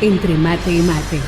entre mate y mate.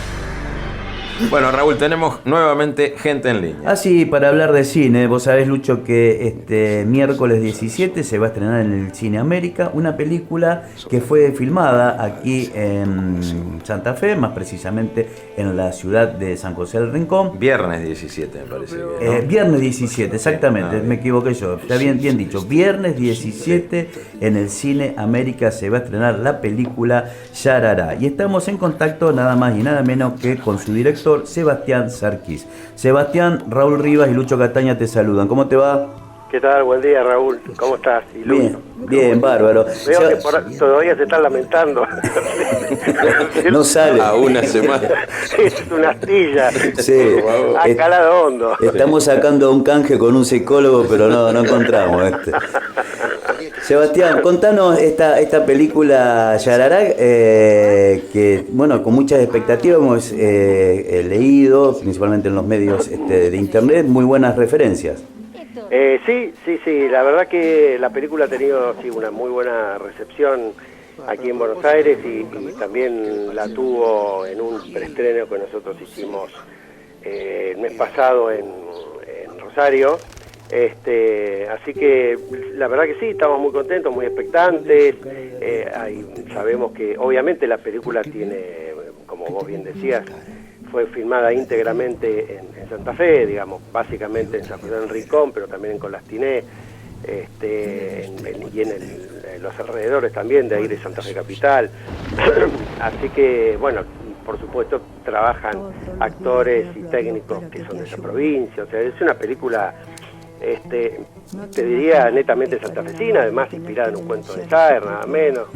Bueno, Raúl, tenemos nuevamente gente en línea. Ah, sí, para hablar de cine. Vos sabés, Lucho, que este miércoles 17 se va a estrenar en el Cine América una película que fue filmada aquí en Santa Fe, más precisamente en la ciudad de San José del Rincón. Viernes 17, me parece que, ¿no? Viernes 17, exactamente, me equivoqué yo. Está bien dicho. Viernes 17 en el Cine América se va a estrenar la película Yarará. Y estamos en contacto nada más y nada menos que con su director, Sebastián Sarkis. Sebastián, Raúl Rivas y Lucho Cataña te saludan. ¿Cómo te va? ¿Qué tal? Buen día, Raúl. ¿Cómo estás? Y Lucho. Bien, bárbaro. Veo que todavía se están lamentando. No sale. A una semana. Es una astilla. Sí. Ha calado hondo. Estamos sacando un canje con un psicólogo, pero no encontramos. Sebastián, contanos esta película Yarará, que, bueno, con muchas expectativas hemos leído, principalmente en los medios de internet, muy buenas referencias. Sí, la verdad que la película ha tenido una muy buena recepción aquí en Buenos Aires y también la tuvo en un preestreno que nosotros hicimos el mes pasado en Rosario. Así que la verdad que sí, estamos muy contentos, muy expectantes. Sabemos que obviamente la película tiene, como vos bien decías, fue filmada íntegramente en Santa Fe, digamos, básicamente en San José del Rincón, pero también en Colastiné, y en los alrededores también de ahí de Santa Fe Capital. Así que, bueno, por supuesto trabajan actores y técnicos que son de esa provincia. O sea, es una película, te diría, netamente santafesina, además inspirada en un cuento de Saer, nada menos,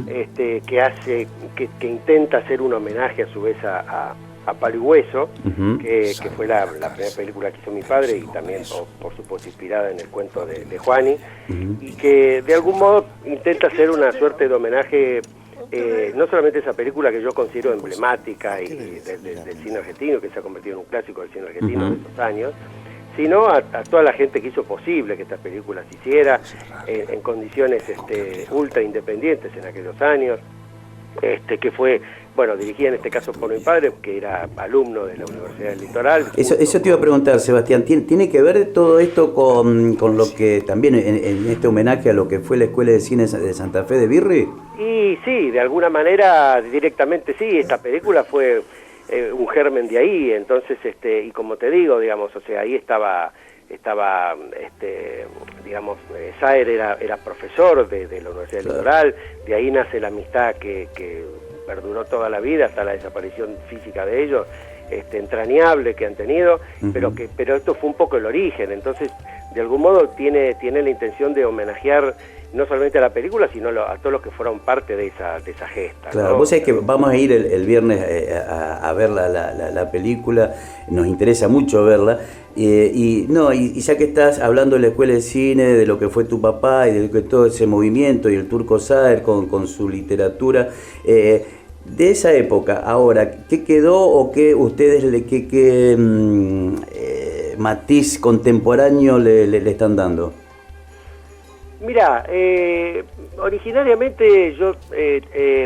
que intenta hacer un homenaje a su vez a Palo y Hueso, que fue la primera película que hizo mi padre y también, por supuesto, inspirada en el cuento de Juani, y que de algún modo intenta hacer una suerte de homenaje, no solamente a esa película que yo considero emblemática y del cine argentino, que se ha convertido en un clásico del cine argentino de estos años, sino a toda la gente que hizo posible que esta película se hiciera en condiciones ultra independientes en aquellos años, que fue, bueno, dirigida en este caso por mi padre, que era alumno de la Universidad del Litoral. Eso te iba a preguntar, Sebastián, ¿tiene que ver todo esto con lo que también en este homenaje a lo que fue la Escuela de Cine de Santa Fe de Birri? Y sí, de alguna manera, directamente sí, esta película fue un germen de ahí, entonces, y como te digo, digamos, o sea, ahí estaba digamos, Saer era profesor de la Universidad del Litoral, de ahí nace la amistad que perduró toda la vida hasta la desaparición física de ellos, entrañable que han tenido, pero esto fue un poco el origen. Entonces, de algún modo tiene la intención de homenajear no solamente a la película, sino a todos los que fueron parte de esa gesta. Claro, ¿no? vos sabés que vamos a ir el viernes a ver la película, nos interesa mucho verla, y ya que estás hablando de la Escuela de Cine, de lo que fue tu papá y de todo ese movimiento, y el Turco Saer con su literatura, de esa época, ahora, ¿qué quedó o qué ustedes qué matiz contemporáneo le están dando? Mira, originariamente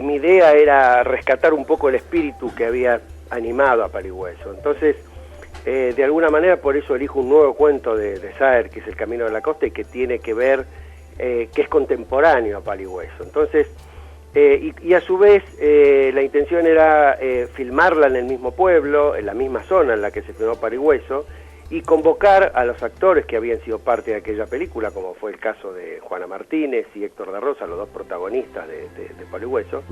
mi idea era rescatar un poco el espíritu que había animado a Palo y Hueso. Entonces, de alguna manera, por eso elijo un nuevo cuento de Saer, que es El Camino de la Costa, y que tiene que ver, que es contemporáneo a Palo y Hueso. Entonces, y a su vez, la intención era filmarla en el mismo pueblo, en la misma zona en la que se filmó Palo y Hueso, y convocar a los actores que habían sido parte de aquella película, como fue el caso de Juana Martínez y Héctor de Rosa, los dos protagonistas de Palo y Hueso,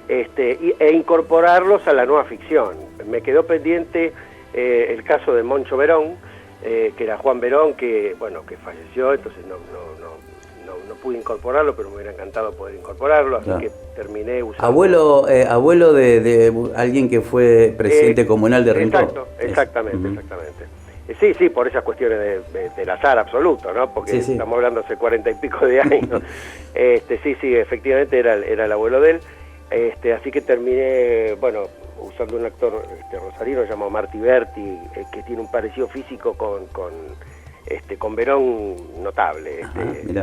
e incorporarlos a la nueva ficción. Me quedó pendiente el caso de Moncho Verón, que era Juan Verón, que falleció, entonces no pude incorporarlo, pero me hubiera encantado poder incorporarlo, así que terminé usando... Abuelo de alguien que fue presidente comunal de Rincón. Exactamente. Sí, por esas cuestiones del azar absoluto, ¿no? Porque estamos hablando hace 40 y pico de años. Sí, efectivamente era el abuelo de él. Así que terminé, usando un actor rosarino llamado Marti Berti, que tiene un parecido físico con Verón notable,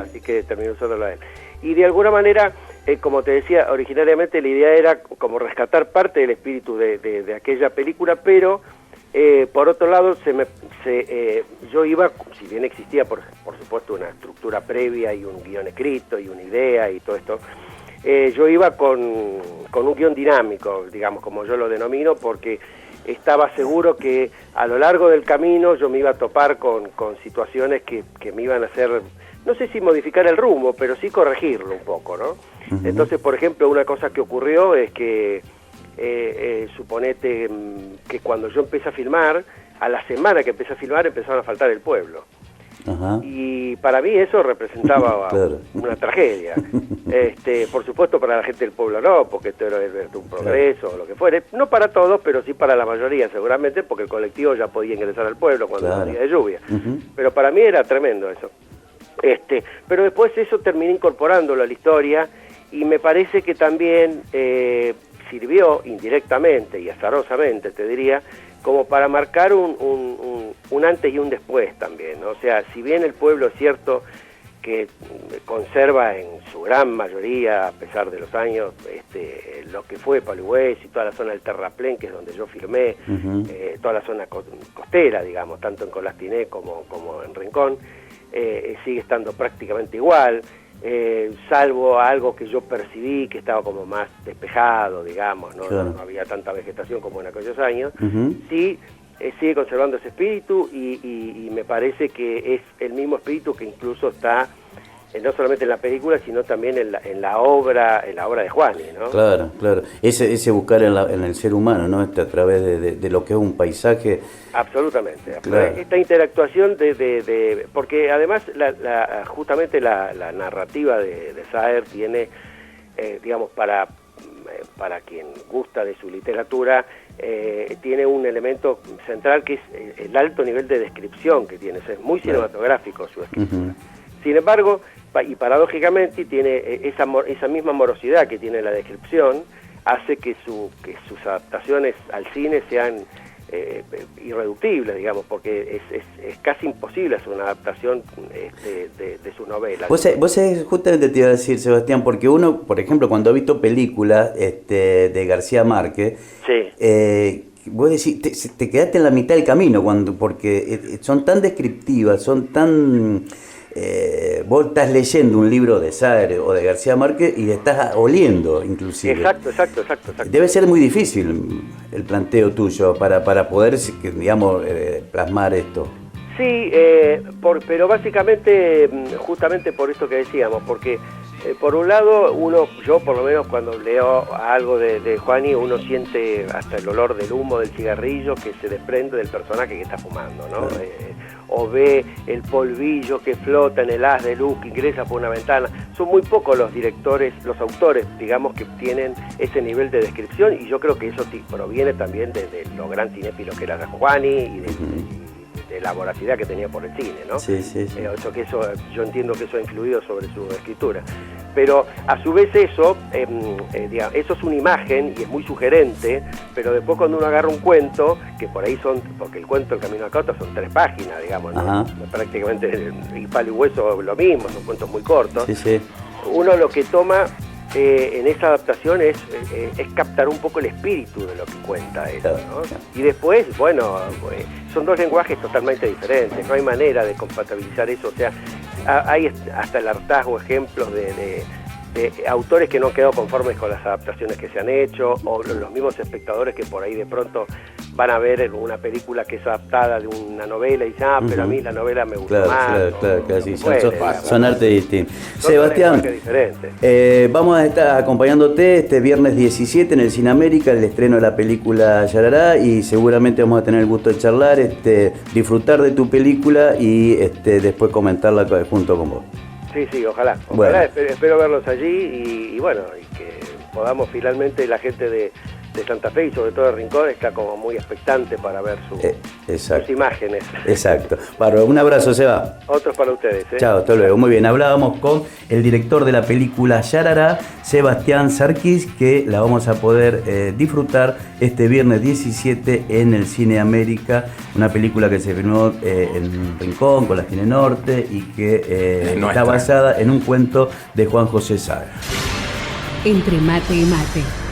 así que terminé usándolo a él. Y de alguna manera como te decía, originariamente la idea era como rescatar parte del espíritu de aquella película, pero por otro lado yo iba, si bien existía por supuesto una estructura previa y un guión escrito y una idea y todo esto, yo iba con un guión dinámico, digamos, como yo lo denomino, porque estaba seguro que a lo largo del camino yo me iba a topar con situaciones que me iban a hacer, no sé si modificar el rumbo, pero sí corregirlo un poco, ¿no? Uh-huh. Entonces, por ejemplo, una cosa que ocurrió es que, suponete que cuando yo empecé a filmar, a la semana que empecé a filmar empezaron a faltar el pueblo. Uh-huh. Y para mí eso representaba claro. Una tragedia. Por supuesto para la gente del pueblo no, porque esto era un progreso claro. O lo que fuere. No para todos, pero sí para la mayoría seguramente, porque el colectivo ya podía ingresar al pueblo cuando claro. Era día de lluvia. Uh-huh. Pero para mí era tremendo eso. Pero después eso terminé incorporándolo a la historia y me parece que también sirvió indirectamente y azarosamente, te diría, como para marcar un antes y un después también, ¿no? O sea, si bien el pueblo es cierto que conserva en su gran mayoría, a pesar de los años, lo que fue Paligüez y toda la zona del Terraplén, que es donde yo filmé, uh-huh. Toda la zona costera, digamos, tanto en Colastiné como en Rincón, sigue estando prácticamente igual, salvo algo que yo percibí que estaba como más despejado, digamos, ¿no? Claro. No había tanta vegetación como en aquellos años. Uh-huh. Sí, sigue conservando ese espíritu y me parece que es el mismo espíritu que incluso está no solamente en la película, sino también en la obra de Juani, ¿no? Claro, claro. Ese buscar en el ser humano, ¿no? A través de lo que es un paisaje. Absolutamente. Claro. Esta interactuación porque además justamente la narrativa de Saer tiene, digamos, para quien gusta de su literatura, tiene un elemento central que es el alto nivel de descripción que tiene. O sea, es muy cinematográfico su escritura. Uh-huh. Sin embargo, y paradójicamente tiene esa misma morosidad que tiene la descripción, hace que sus adaptaciones al cine sean irreductibles, digamos, porque es casi imposible hacer una adaptación de sus novelas. Vos justamente te iba a decir, Sebastián, porque uno, por ejemplo, cuando ha visto películas de García Márquez, sí. Vos decís, te quedaste en la mitad del camino porque son tan descriptivas, son tan... vos estás leyendo un libro de Saer o de García Márquez y le estás oliendo, inclusive. Exacto. Debe ser muy difícil el planteo tuyo para poder, digamos, plasmar esto. Sí, pero básicamente, justamente por esto que decíamos, porque por un lado, yo por lo menos cuando leo algo de Juani, uno siente hasta el olor del humo del cigarrillo que se desprende del personaje que está fumando, ¿no? Claro. O ve el polvillo que flota en el haz de luz que ingresa por una ventana. Son muy pocos los autores, digamos, que tienen ese nivel de descripción, y yo creo que eso proviene también de lo gran cinéfilo que era Juani y de la voracidad que tenía por el cine, ¿no? Sí. Yo entiendo que eso ha influido sobre su escritura. Pero a su vez eso es una imagen y es muy sugerente, pero después cuando uno agarra un cuento, que por ahí porque el cuento El Camino a Cauta son 3 páginas, digamos, ¿no? Prácticamente, y Palo y Hueso lo mismo, son cuentos muy cortos. Sí. Uno lo que toma en esa adaptación es captar un poco el espíritu de lo que cuenta eso, ¿no? Y después, bueno, son 2 lenguajes totalmente diferentes, no hay manera de compatibilizar eso, o sea, hay hasta el hartazgo ejemplos de autores que no han quedado conformes con las adaptaciones que se han hecho, o los mismos espectadores que por ahí de pronto van a ver una película que es adaptada de una novela y dicen, pero a mí la novela me gusta más. Claro, sí, son arte distinto. Sebastián, vamos a estar acompañándote este viernes 17 en el Cine América, el estreno de la película Yarará, y seguramente vamos a tener el gusto de charlar, disfrutar de tu película y después comentarla junto con vos. Sí, ojalá. Espero verlos allí y bueno, y que podamos finalmente, la gente de Santa Fe y sobre todo de Rincón está como muy expectante para ver sus imágenes. Exacto. Bueno, un abrazo, Seba. Otros para ustedes. Chao, hasta luego. Muy bien, hablábamos con el director de la película Yarará, Sebastián Sarquís, que la vamos a poder disfrutar este viernes 17 en el Cine América, una película que se filmó en Rincón, con la Cine Norte, y que está basada en un cuento de Juan José Saer. Entre mate y mate.